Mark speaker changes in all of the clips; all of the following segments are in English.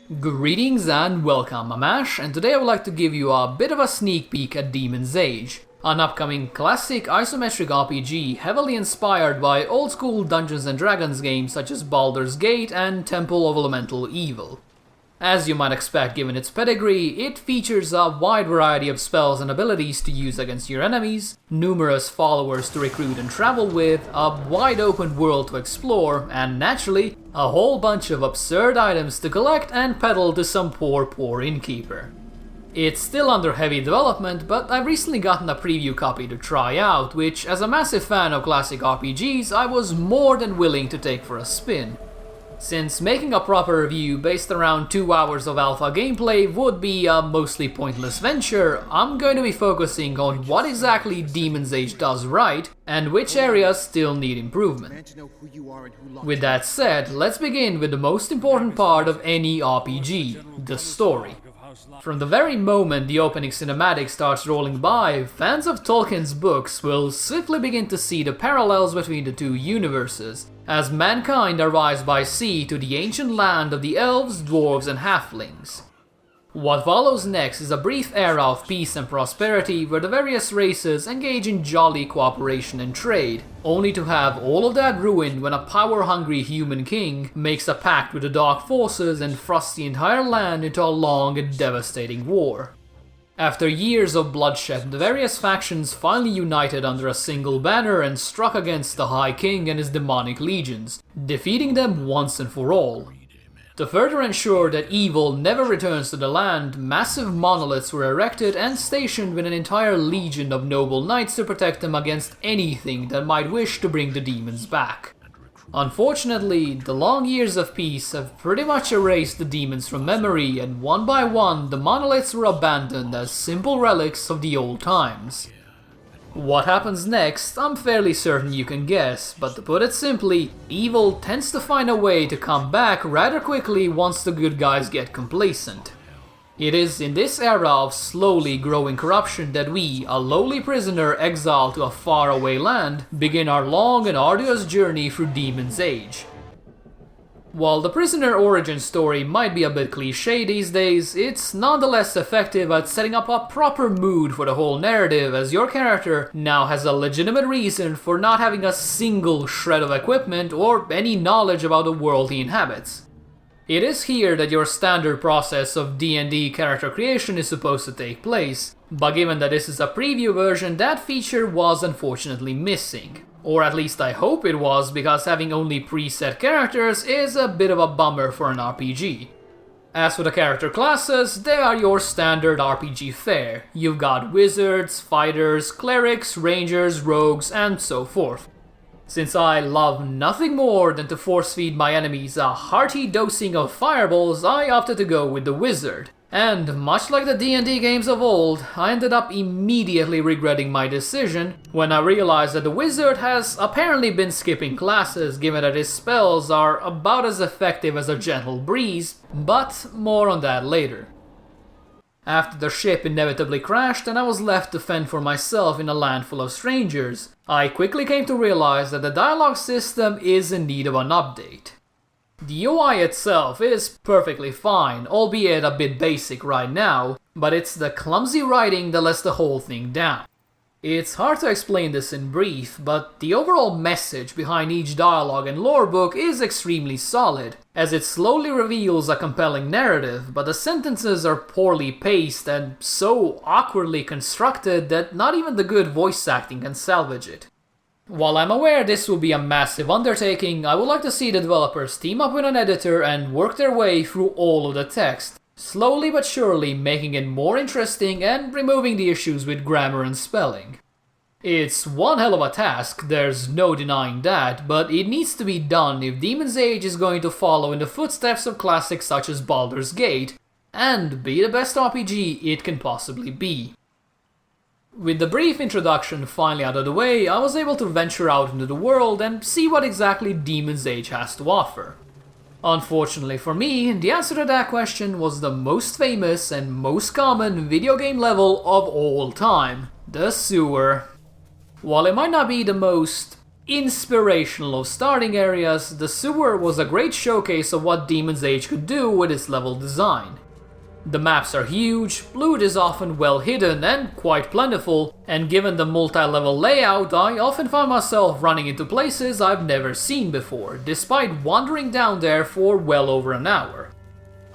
Speaker 1: Greetings and welcome, I'm Ash, and today I would like to give you a bit of a sneak peek at Demon's Age, an upcoming classic isometric RPG heavily inspired by old school Dungeons & Dragons games such as Baldur's Gate and Temple of Elemental Evil. As you might expect given its pedigree, it features a wide variety of spells and abilities to use against your enemies, numerous followers to recruit and travel with, a wide open world to explore, and naturally, a whole bunch of absurd items to collect and peddle to some poor innkeeper. It's still under heavy development, but I've recently gotten a preview copy to try out, which as a massive fan of classic RPGs, I was more than willing to take for a spin. Since making a proper review based around 2 hours of alpha gameplay would be a mostly pointless venture, I'm going to be focusing on what exactly Demon's Age does right, and which areas still need improvement. With that said, let's begin with the most important part of any RPG, the story. From the very moment the opening cinematic starts rolling by, fans of Tolkien's books will swiftly begin to see the parallels between the two universes, as mankind arrives by sea to the ancient land of the elves, dwarves and halflings. What follows next is a brief era of peace and prosperity where the various races engage in jolly cooperation and trade, only to have all of that ruined when a power-hungry human king makes a pact with the dark forces and thrusts the entire land into a long and devastating war. After years of bloodshed, the various factions finally united under a single banner and struck against the High King and his demonic legions, defeating them once and for all. To further ensure that evil never returns to the land, massive monoliths were erected and stationed with an entire legion of noble knights to protect them against anything that might wish to bring the demons back. Unfortunately, the long years of peace have pretty much erased the demons from memory, and one by one the monoliths were abandoned as simple relics of the old times. What happens next, I'm fairly certain you can guess, but to put it simply, evil tends to find a way to come back rather quickly once the good guys get complacent. It is in this era of slowly growing corruption that we, a lowly prisoner exiled to a faraway land, begin our long and arduous journey through Demon's Age. While the prisoner origin story might be a bit cliché these days, it's nonetheless effective at setting up a proper mood for the whole narrative, as your character now has a legitimate reason for not having a single shred of equipment or any knowledge about the world he inhabits. It is here that your standard process of D&D character creation is supposed to take place, but given that this is a preview version, that feature was unfortunately missing. Or at least I hope it was, because having only preset characters is a bit of a bummer for an RPG. As for the character classes, they are your standard RPG fare. You've got wizards, fighters, clerics, rangers, rogues, and so forth. Since I love nothing more than to force-feed my enemies a hearty dosing of fireballs, I opted to go with the wizard. And much like the D&D games of old, I ended up immediately regretting my decision when I realized that the wizard has apparently been skipping classes given that his spells are about as effective as a gentle breeze, but more on that later. After the ship inevitably crashed and I was left to fend for myself in a land full of strangers, I quickly came to realize that the dialogue system is in need of an update. The UI itself is perfectly fine, albeit a bit basic right now, but it's the clumsy writing that lets the whole thing down. It's hard to explain this in brief, but the overall message behind each dialogue and lore book is extremely solid, as it slowly reveals a compelling narrative, but the sentences are poorly paced and so awkwardly constructed that not even the good voice acting can salvage it. While I'm aware this will be a massive undertaking, I would like to see the developers team up with an editor and work their way through all of the text, slowly but surely making it more interesting and removing the issues with grammar and spelling. It's one hell of a task, there's no denying that, but it needs to be done if Demon's Age is going to follow in the footsteps of classics such as Baldur's Gate, and be the best RPG it can possibly be. With the brief introduction finally out of the way, I was able to venture out into the world and see what exactly Demon's Age has to offer. Unfortunately for me, the answer to that question was the most famous and most common video game level of all time, the sewer. While it might not be the most inspirational of starting areas, the sewer was a great showcase of what Demon's Age could do with its level design. The maps are huge, loot is often well hidden and quite plentiful, and given the multi-level layout, I often find myself running into places I've never seen before, despite wandering down there for well over an hour.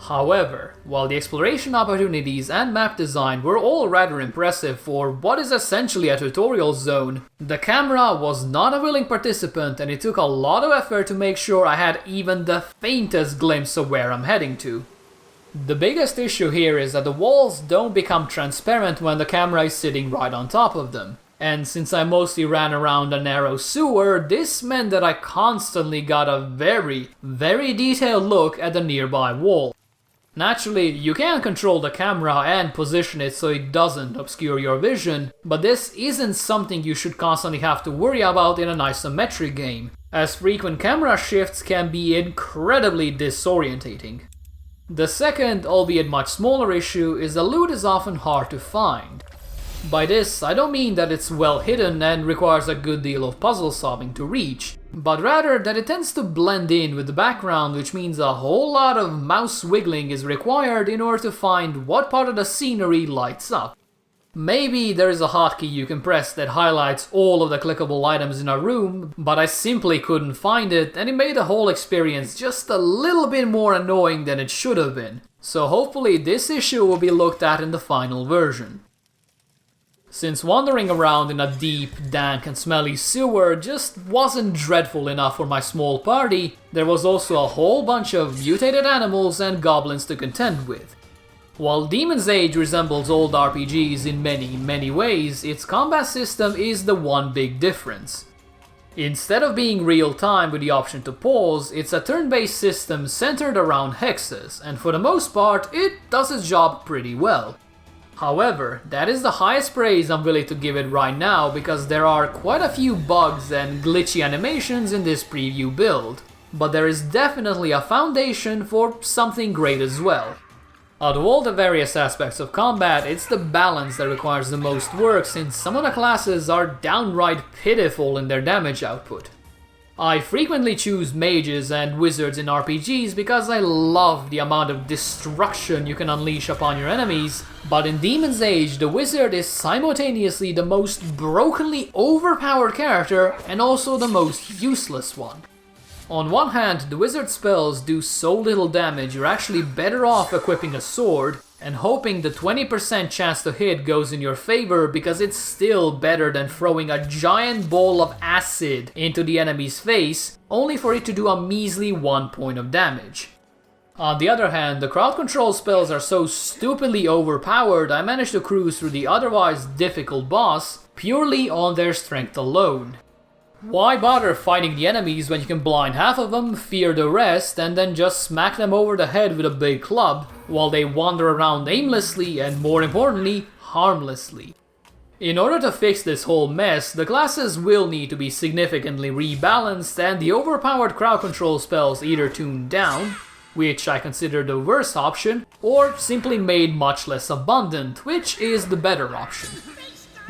Speaker 1: However, while the exploration opportunities and map design were all rather impressive for what is essentially a tutorial zone, the camera was not a willing participant and it took a lot of effort to make sure I had even the faintest glimpse of where I'm heading to. The biggest issue here is that the walls don't become transparent when the camera is sitting right on top of them. And since I mostly ran around a narrow sewer, this meant that I constantly got a very detailed look at the nearby wall. Naturally, you can control the camera and position it so it doesn't obscure your vision, but this isn't something you should constantly have to worry about in an isometric game, as frequent camera shifts can be incredibly disorientating. The second, albeit much smaller issue, is the loot is often hard to find. By this, I don't mean that it's well hidden and requires a good deal of puzzle solving to reach, but rather that it tends to blend in with the background, which means a whole lot of mouse wiggling is required in order to find what part of the scenery lights up. Maybe there is a hotkey you can press that highlights all of the clickable items in a room, but I simply couldn't find it and it made the whole experience just a little bit more annoying than it should have been. So hopefully this issue will be looked at in the final version. Since wandering around in a deep, dank and smelly sewer just wasn't dreadful enough for my small party, there was also a whole bunch of mutated animals and goblins to contend with. While Demon's Age resembles old RPGs in many ways, its combat system is the one big difference. Instead of being real-time with the option to pause, it's a turn-based system centered around hexes, and for the most part, it does its job pretty well. However, that is the highest praise I'm willing to give it right now because there are quite a few bugs and glitchy animations in this preview build, but there is definitely a foundation for something great as well. Out of all the various aspects of combat, it's the balance that requires the most work since some of the classes are downright pitiful in their damage output. I frequently choose mages and wizards in RPGs because I love the amount of destruction you can unleash upon your enemies, but in Demon's Age the wizard is simultaneously the most brokenly overpowered character and also the most useless one. On one hand, the wizard spells do so little damage you're actually better off equipping a sword and hoping the 20% chance to hit goes in your favor because it's still better than throwing a giant ball of acid into the enemy's face only for it to do a measly 1 point of damage. On the other hand, the crowd control spells are so stupidly overpowered I managed to cruise through the otherwise difficult boss purely on their strength alone. Why bother fighting the enemies when you can blind half of them, fear the rest, and then just smack them over the head with a big club, while they wander around aimlessly and, more importantly, harmlessly. In order to fix this whole mess, the classes will need to be significantly rebalanced and the overpowered crowd control spells either tuned down, which I consider the worst option, or simply made much less abundant, which is the better option.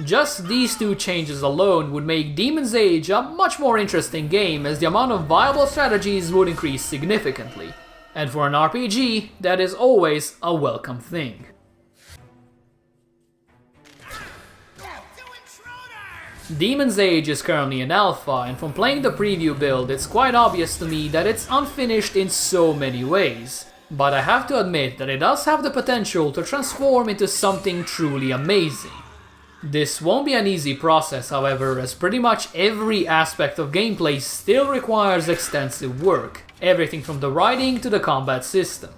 Speaker 1: Just these two changes alone would make Demon's Age a much more interesting game as the amount of viable strategies would increase significantly. And for an RPG, that is always a welcome thing. Demon's Age is currently in alpha, and from playing the preview build it's quite obvious to me that it's unfinished in so many ways. But I have to admit that it does have the potential to transform into something truly amazing. This won't be an easy process, however, as pretty much every aspect of gameplay still requires extensive work, everything from the writing to the combat system.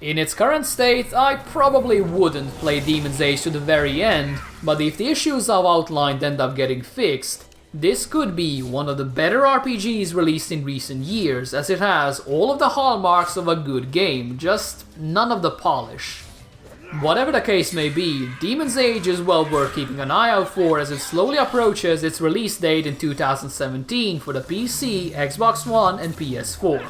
Speaker 1: In its current state, I probably wouldn't play Demon's Age to the very end, but if the issues I've outlined end up getting fixed, this could be one of the better RPGs released in recent years, as it has all of the hallmarks of a good game, just none of the polish. Whatever the case may be, Demon's Age is well worth keeping an eye out for as it slowly approaches its release date in 2017 for the PC, Xbox One and PS4.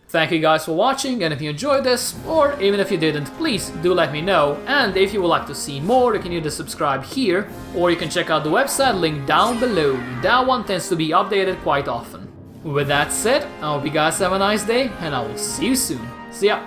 Speaker 1: Thank you guys for watching, and if you enjoyed this, or even if you didn't, please do let me know. And if you would like to see more, you can either subscribe here, or you can check out the website link down below. That one tends to be updated quite often. With that said, I hope you guys have a nice day, and I will see you soon. See ya!